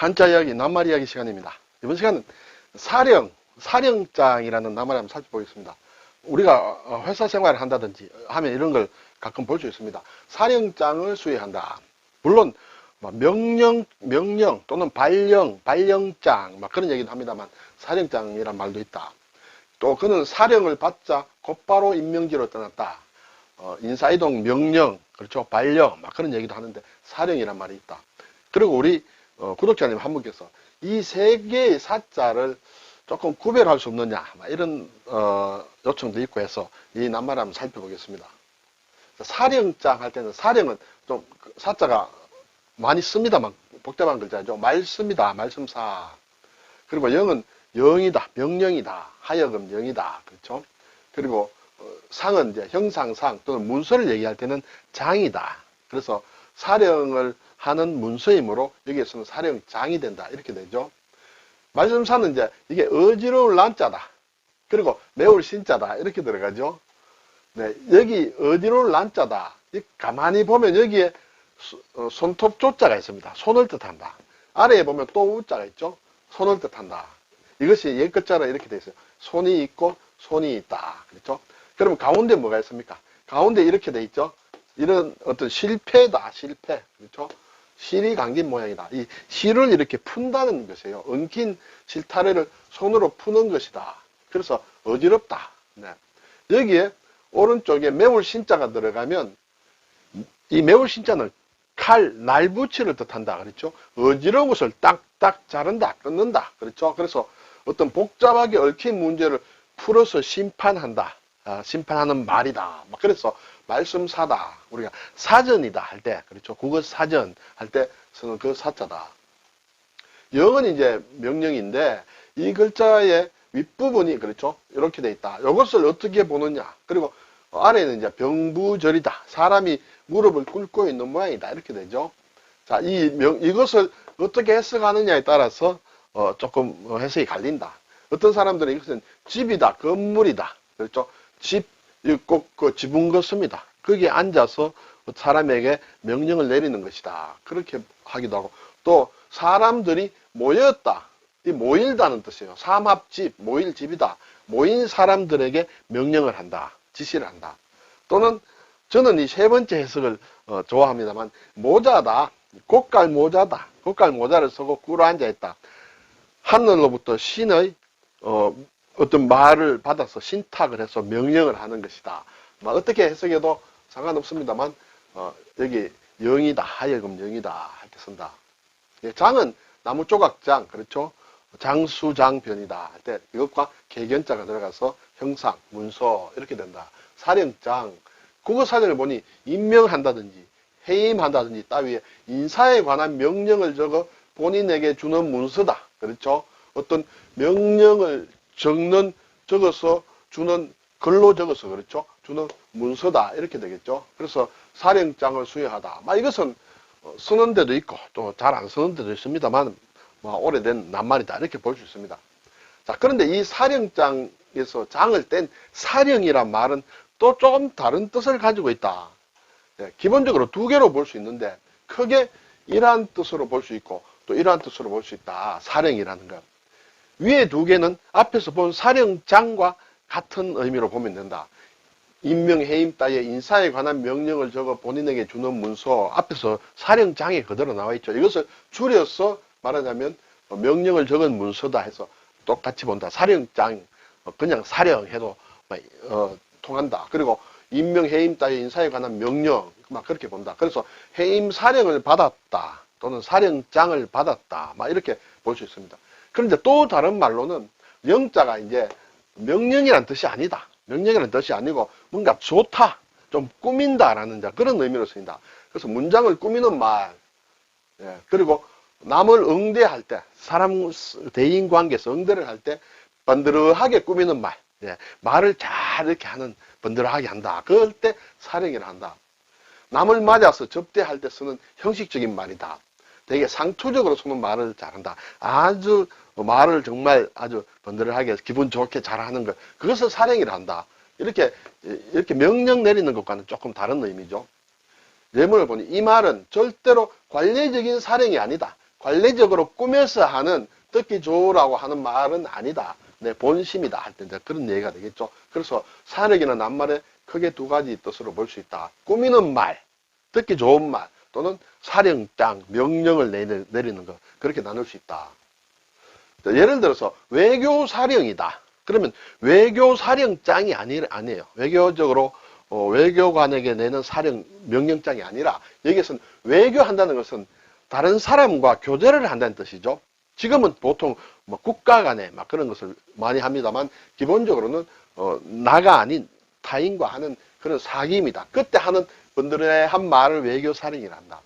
한자 이야기, 낱말 이야기 시간입니다. 이번 시간은 사령장이라는 낱말을 한번 살펴보겠습니다. 우리가 회사 생활을 한다든지 하면 이런 걸 가끔 볼 수 있습니다. 사령장을 수행한다. 물론 명령 또는 발령장 그런 얘기도 합니다만 사령장이란 말도 있다. 또 그는 사령을 받자 곧바로 임명지로 떠났다. 인사이동 명령, 그렇죠, 발령 그런 얘기도 하는데 사령이란 말이 있다. 그리고 우리 구독자님 한 분께서 이 세 개의 사자를 조금 구별할 수 없느냐 이런 요청도 있고 해서 이 낱말을 한번 살펴보겠습니다. 사령장 할 때는 사령은 좀 사자가 많이 씁니다만 복잡한 글자죠. 말씀이다, 말씀사. 그리고 영은 영이다, 명령이다, 하여금 영이다, 그렇죠. 그리고 상은 이제 형상상 또는 문서를 얘기할 때는 장이다. 그래서 사령을 하는 문서이므로 여기에서는 사령장이 된다 이렇게 되죠. 말씀사는 이제 이게 어지러울 난자다. 그리고 매울 신자다 이렇게 들어가죠. 네, 여기 어지러울 난자다. 가만히 보면 여기에 손톱 조자가 있습니다. 손을 뜻한다. 아래에 보면 또 우자가 있죠. 손을 뜻한다. 이것이 옛 글자로 이렇게 되어 있어요. 손이 있고 손이 있다. 그렇죠? 그러면 가운데 뭐가 있습니까? 가운데 이렇게 되어 있죠. 이런 어떤 실패다. 실패. 그렇죠? 실이 감긴 모양이다. 이 실을 이렇게 푼다는 것이에요. 엉킨 실타래를 손으로 푸는 것이다. 그래서 어지럽다. 네. 여기에 오른쪽에 매울 신자가 들어가면 이 매울 신자는 칼, 날붙이를 뜻한다. 그렇죠? 어지러운 것을 딱딱 자른다, 끊는다. 그렇죠? 그래서 어떤 복잡하게 얽힌 문제를 풀어서 심판한다. 심판하는 말이다. 그래서 말씀사다. 우리가 사전이다 할 때, 그렇죠? 국어 사전 할 때 쓰는 그 사자다. 영은 이제 명령인데 이 글자의 윗부분이 그렇죠? 이렇게 돼 있다. 이것을 어떻게 보느냐? 그리고 아래는 이제 병부절이다. 사람이 무릎을 꿇고 있는 모양이다. 이렇게 되죠. 자, 이것을 어떻게 해석하느냐에 따라서 조금 해석이 갈린다. 어떤 사람들은 이것은 집이다, 건물이다. 그렇죠? 집, 꼭 그 지붕 같습니다. 거기에 앉아서 사람에게 명령을 내리는 것이다. 그렇게 하기도 하고, 또 사람들이 모였다. 이 모일다는 뜻이에요. 삼합집, 모일 집이다. 모인 사람들에게 명령을 한다. 지시를 한다. 또는 저는 이 세 번째 해석을 좋아합니다만 모자다. 고깔 모자다. 고깔 모자를 쓰고 꿇어 앉아있다. 하늘로부터 신의 어떤 말을 받아서 신탁을 해서 명령을 하는 것이다. 어떻게 해석해도 상관없습니다만 여기 영이다, 하여금 영이다 할 때 쓴다. 장은 나무 조각장, 그렇죠? 장수장변이다 할 때 이것과 개견자가 들어가서 형상, 문서 이렇게 된다. 사령장, 국어사전을 보니 임명한다든지 해임한다든지 따위에 인사에 관한 명령을 적어 본인에게 주는 문서다. 그렇죠? 어떤 명령을 적어서 주는 글로 적어서 그렇죠? 주는 문서다 이렇게 되겠죠. 그래서 사령장을 수행하다. 이것은 쓰는 데도 있고 또 잘 안 쓰는 데도 있습니다만 오래된 낱말이다 이렇게 볼 수 있습니다. 자, 그런데 이 사령장에서 장을 뗀 사령이란 말은 또 조금 다른 뜻을 가지고 있다. 기본적으로 두 개로 볼 수 있는데 크게 이러한 뜻으로 볼 수 있고 또 이러한 뜻으로 볼 수 있다. 사령이라는 것. 위에 두 개는 앞에서 본 사령장과 같은 의미로 보면 된다. 임명, 해임 따위의 인사에 관한 명령을 적어 본인에게 주는 문서, 앞에서 사령장이 그대로 나와 있죠. 이것을 줄여서 말하자면 명령을 적은 문서다 해서 똑같이 본다. 사령장, 그냥 사령해도 통한다. 그리고 임명, 해임 따위 인사에 관한 명령 그렇게 본다. 그래서 해임 사령을 받았다 또는 사령장을 받았다 이렇게 볼 수 있습니다. 그런데 또 다른 말로는 영자가 이제 명령이란 뜻이 아니다. 명령이란 뜻이 아니고 뭔가 좋다, 좀 꾸민다라는 그런 의미로 쓰인다. 그래서 문장을 꾸미는 말, 그리고 남을 응대할 때, 사람 대인 관계에서 응대를 할 때 번들어하게 꾸미는 말, 말을 잘 이렇게 하는 번들어하게 한다. 그럴 때 사령이라 한다. 남을 맞아서 접대할 때 쓰는 형식적인 말이다. 되게 상투적으로 쓰는 말을 잘한다. 아주 말을 정말 아주 번들어하게 기분 좋게 잘하는 것, 그것을 사령이라 한다. 이렇게 명령 내리는 것과는 조금 다른 의미죠. 예문을 보니 이 말은 절대로 관례적인 사령이 아니다. 관례적으로 꾸며서 하는 듣기 좋으라고 하는 말은 아니다. 내 본심이다 할 때 그런 얘기가 되겠죠. 그래서 사력이나 낱말에 크게 두 가지 뜻으로 볼 수 있다. 꾸미는 말, 듣기 좋은 말, 또는 사령장, 명령을 내리는 것, 그렇게 나눌 수 있다. 예를 들어서 외교사령이다. 그러면 외교사령장이 아니에요. 외교적으로 외교관에게 내는 사령, 명령장이 아니라 여기에서는 외교한다는 것은 다른 사람과 교제를 한다는 뜻이죠. 지금은 보통 뭐 국가 간에 막 그런 것을 많이 합니다만 기본적으로는 나가 아닌 타인과 하는 그런 사귐이다. 그때 하는 분들의 한 말을 외교사령이라 한다.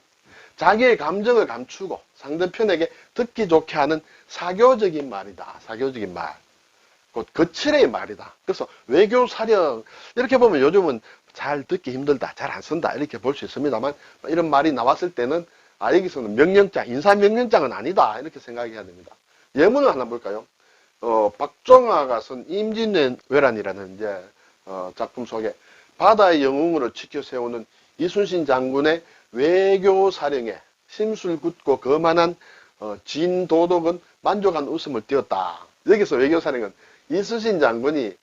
자기의 감정을 감추고 상대편에게 듣기 좋게 하는 사교적인 말이다. 사교적인 말. 곧 거칠의 말이다. 그래서 외교사령 이렇게 보면 요즘은 잘 듣기 힘들다. 잘 안 쓴다. 이렇게 볼 수 있습니다만 이런 말이 나왔을 때는 여기서는 명령장, 인사명령장은 아니다. 이렇게 생각해야 됩니다. 예문을 하나 볼까요? 박종화가 쓴 임진왜란이라는 이제 작품 속에 바다의 영웅으로 지켜 세우는 이순신 장군의 외교사령에 심술 굳고 거만한 진도덕은 만족한 웃음을 띄었다. 여기서 외교사령은 이순신 장군이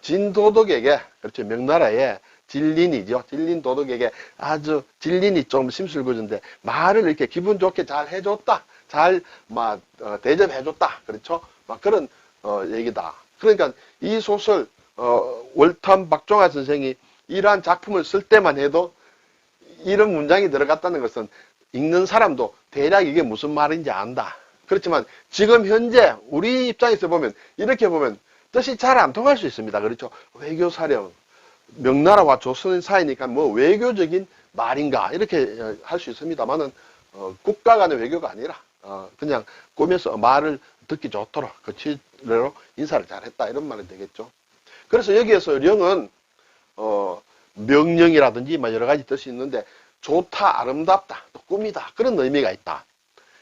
진도덕에게, 그렇죠, 명나라의 진린이죠. 진린 도덕에게 아주 진린이 좀 심술궂은데 말을 이렇게 기분 좋게 잘 해줬다. 잘 대접해줬다. 그렇죠. 막 그런 얘기다. 그러니까 이 소설 월탐 박종화 선생이 이러한 작품을 쓸 때만 해도 이런 문장이 들어갔다는 것은 읽는 사람도 대략 이게 무슨 말인지 안다. 그렇지만 지금 현재 우리 입장에서 보면 이렇게 보면 뜻이 잘 안 통할 수 있습니다. 그렇죠. 외교사령, 명나라와 조선 사이니까 뭐 외교적인 말인가 이렇게 할 수 있습니다만은 국가 간의 외교가 아니라 그냥 꾸며서 말을 듣기 좋도록 거칠로 인사를 잘했다 이런 말이 되겠죠. 그래서 여기에서 령은 명령이라든지 여러 가지 뜻이 있는데 좋다, 아름답다, 또 꿈이다 그런 의미가 있다.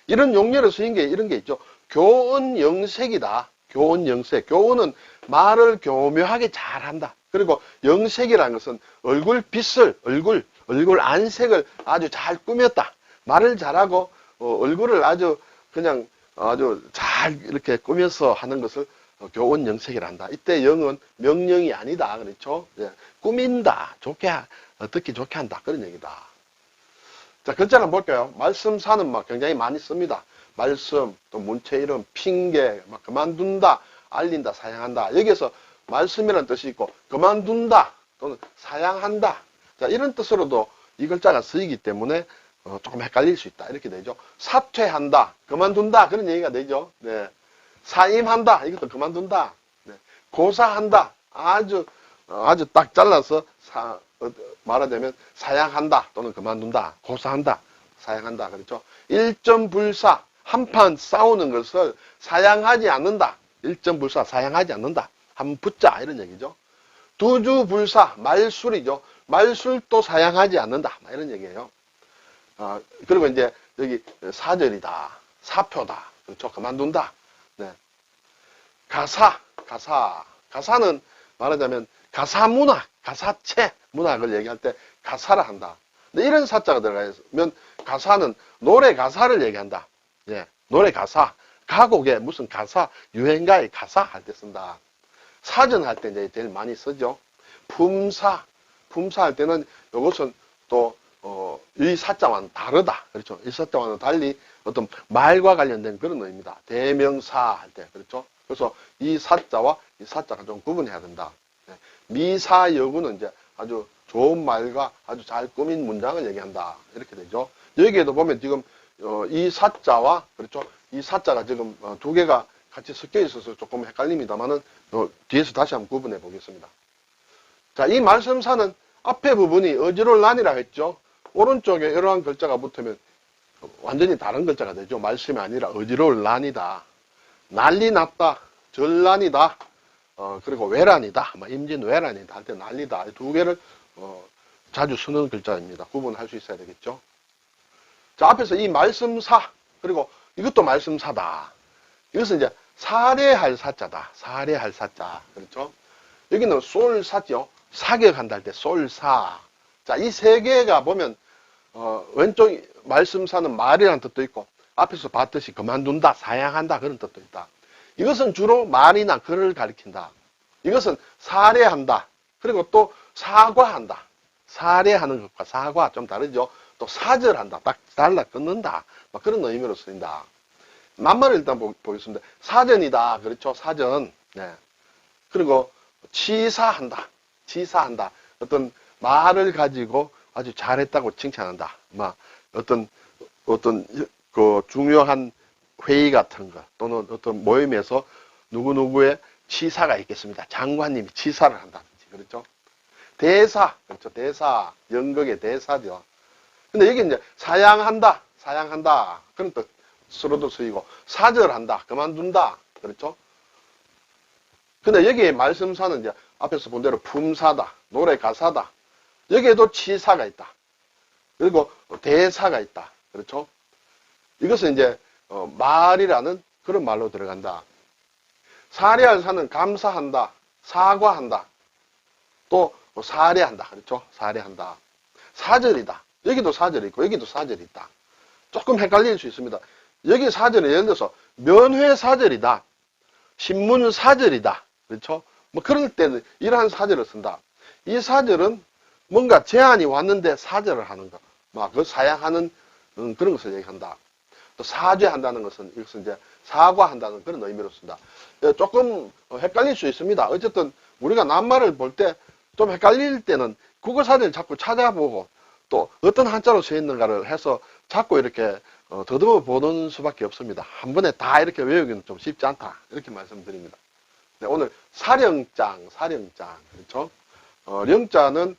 이런 용례를 쓰인 게 이런 게 있죠. 교언영색이다. 교언영색. 교언은 말을 교묘하게 잘한다. 그리고 영색이라는 것은 얼굴 빛을, 얼굴 안색을 아주 잘 꾸몄다. 말을 잘하고 얼굴을 아주 그냥 아주 잘 이렇게 꾸며서 하는 것을 교언영색이라 한다. 이때 영은 명령이 아니다. 그렇죠? 예, 꾸민다. 좋게, 듣기 좋게 한다. 그런 얘기다. 자, 글자를 한번 볼까요? 말씀사는 굉장히 많이 씁니다. 말씀, 또 문체 이름, 핑계, 그만둔다, 알린다, 사양한다. 여기에서 말씀이라는 뜻이 있고, 그만둔다, 또는 사양한다. 자, 이런 뜻으로도 이 글자가 쓰이기 때문에 조금 헷갈릴 수 있다. 이렇게 되죠. 사퇴한다, 그만둔다. 그런 얘기가 되죠. 네. 사임한다. 이것도 그만둔다. 네. 고사한다. 아주 딱 잘라서 말하자면 사양한다 또는 그만둔다, 고사한다, 사양한다. 그렇죠? 일점불사, 한판 싸우는 것을 사양하지 않는다. 일점불사, 사양하지 않는다. 한번 붙자 이런 얘기죠. 두주불사, 말술이죠. 말술도 사양하지 않는다. 이런 얘기예요. 그리고 이제 여기 사절이다, 사표다. 그렇죠? 그만둔다. 네. 가사는 말하자면 가사문학, 가사체 문학을 얘기할 때 가사를 한다. 근데 이런 사자가 들어가면 가사는 노래 가사를 얘기한다. 예, 노래 가사, 가곡에 무슨 가사, 유행가의 가사 할 때 쓴다. 사전 할 때 이제 제일 많이 쓰죠. 품사 할 때는 이것은 또 이 사자와는 다르다. 그렇죠. 이 사자와는 달리 어떤 말과 관련된 그런 의미다. 대명사 할 때 그렇죠. 그래서 이 사자와 이 사자가 좀 구분해야 된다. 미사여구는 이제 아주 좋은 말과 아주 잘 꾸민 문장을 얘기한다. 이렇게 되죠. 여기에도 보면 지금 이 사자와 그렇죠. 이 사자가 지금 두 개가 같이 섞여 있어서 조금 헷갈립니다만은 뒤에서 다시 한번 구분해 보겠습니다. 자, 이 말씀사는 앞에 부분이 어지롤란이라 했죠. 오른쪽에 이러한 글자가 붙으면 완전히 다른 글자가 되죠. 말씀이 아니라 어지롤란이다. 난리 났다. 전란이다. 그리고 외란이다. 임진왜란이다. 할 때 난리다. 이 두 개를 자주 쓰는 글자입니다. 구분할 수 있어야 되겠죠. 자, 앞에서 이 말씀사, 그리고 이것도 말씀사다. 이것은 이제 사례할 사자다. 사례할 사자. 그렇죠? 여기는 쏠사죠. 사격한다 할 때 쏠사. 자, 이 세 개가 보면 왼쪽 말씀사는 말이라는 뜻도 있고 앞에서 봤듯이 그만둔다, 사양한다 그런 뜻도 있다. 이것은 주로 말이나 글을 가리킨다. 이것은 살해한다. 그리고 또 사과한다. 살해하는 것과 사과 좀 다르죠. 또 사절한다. 딱 잘라 끊는다. 막 그런 의미로 쓰인다. 낱말을 일단 보겠습니다. 사전이다. 그렇죠. 사전. 네. 그리고 치사한다. 치사한다. 어떤 말을 가지고 아주 잘했다고 칭찬한다. 막 어떤 그 중요한 회의 같은 거 또는 어떤 모임에서 누구누구의 치사가 있겠습니다. 장관님이 치사를 한다든지. 그렇죠. 대사. 그렇죠. 대사. 연극의 대사죠. 근데 여기 이제 사양한다. 사양한다. 그런 뜻으로도 쓰이고 사절한다. 그만둔다. 그렇죠. 근데 여기에 말씀사는 이제 앞에서 본 대로 품사다. 노래 가사다. 여기에도 치사가 있다. 그리고 대사가 있다. 그렇죠. 이것은 이제 말이라는 그런 말로 들어간다. 살해할 사는 감사한다. 사과한다. 또 살해한다. 그렇죠. 살해한다. 사절이다. 여기도 사절이 있고 여기도 사절이 있다. 조금 헷갈릴 수 있습니다. 여기 사절은 예를 들어서 면회 사절이다. 신문 사절이다. 그렇죠. 뭐 그럴 때는 이러한 사절을 쓴다. 이 사절은 뭔가 제안이 왔는데 사절을 하는 거. 막 그 사양하는 그런 것을 얘기한다. 또 사죄한다는 것은 이것은 이제 사과한다는 그런 의미로 쓴다. 조금 헷갈릴 수 있습니다. 어쨌든 우리가 낱말을 볼 때 좀 헷갈릴 때는 국어 사전을 자꾸 찾아보고 또 어떤 한자로 써 있는가를 해서 자꾸 이렇게 더듬어 보는 수밖에 없습니다. 한 번에 다 이렇게 외우기는 좀 쉽지 않다. 이렇게 말씀드립니다. 네, 오늘 사령장, 그렇죠? 령자는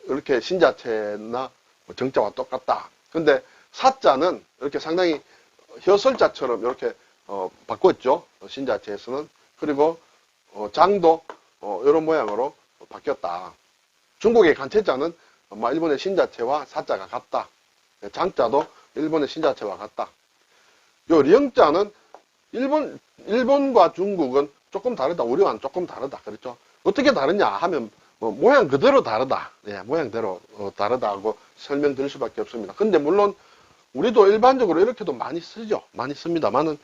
이렇게 신자체나 정자와 똑같다. 근데 사자는 이렇게 상당히 혀설자처럼 이렇게 바꿨죠. 신자체에서는. 그리고 장도 이런 모양으로 바뀌었다. 중국의 간체자는 일본의 신자체와 사자가 같다. 장자도 일본의 신자체와 같다. 요 령자는 일본과 중국은 조금 다르다. 우리와는 조금 다르다. 그렇죠? 어떻게 다르냐 하면 모양 그대로 다르다. 예, 모양대로 다르다고 설명드릴 수밖에 없습니다. 근데 물론 우리도 일반적으로 이렇게도 많이 쓰죠. 많이 씁니다만은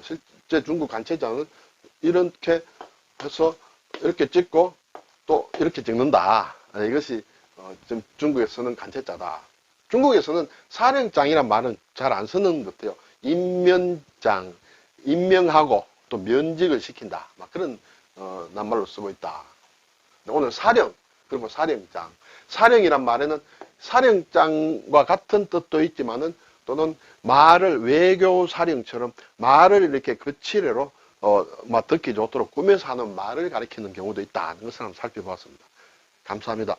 실제 중국 간체자는 이렇게 해서 이렇게 찍고 또 이렇게 찍는다. 이것이 지금 중국에 쓰는 간체자다. 중국에서는 사령장이란 말은 잘 안 쓰는 것 같아요. 임면장, 임명하고 또 면직을 시킨다. 막 그런 낱말로 쓰고 있다. 오늘 사령, 그리고 사령장. 사령이란 말에는 사령장과 같은 뜻도 있지만은 또는 말을 외교 사령처럼 말을 이렇게 거치레로 막 듣기 좋도록 꾸며서 하는 말을 가리키는 경우도 있다. 이것을 한번 살펴보았습니다. 감사합니다.